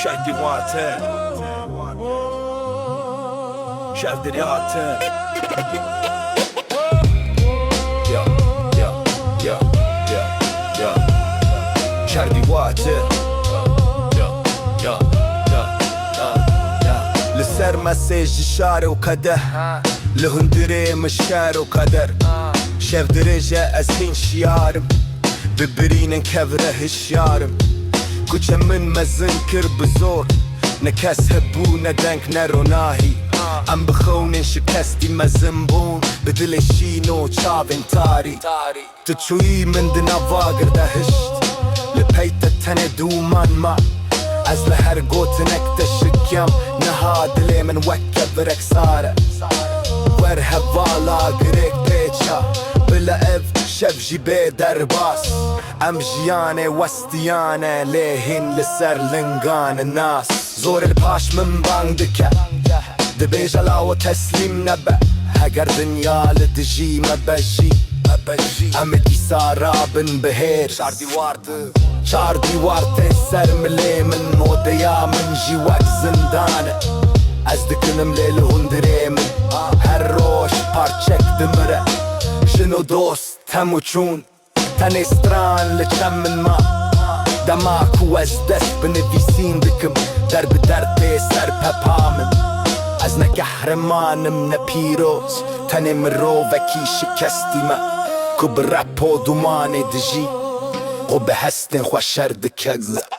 شهدي واتن شاف درياتن يا يا يا يا يا شهدي واتن يا يا يا يا لسر مساج شاري وكده لهندري مشار وقدر شاف درجة أزهين شيارم ببرين كبره الشارم كوچه من مزنكر بزور نكس هبونا دنك نروناهي ام بخونين شكستي مزنبون بدل شينو چاوين تاري تچوي من دنا واقر دهشت لبيت التنه دومان ما از لهر گوتنك تشكيم نهاد لي من وكب ركساره ور هوالا گريك بيچا بلا اف شف جيبه درباس ام جيانه وستيانه لهين لسر لنگان الناس زور الباش من باندكه دبيجا لاو تسليم نبه هگر دنيا لدجي مبجي ام ديسارا بن بهير چار دیوار سر ملی من مودیا من جیوک زندانه از دکنم لیل هندره من هر روش پارچک دمره شنو دوست همو چون تنستران لچم من ما دماکو از دست بنویسین دکم در بدرد سر پپامن از نگهرمانم نپیروز تنم رو وکی شکستی ما که برپ و دومان دجی و به هستن خوش شرد کگزه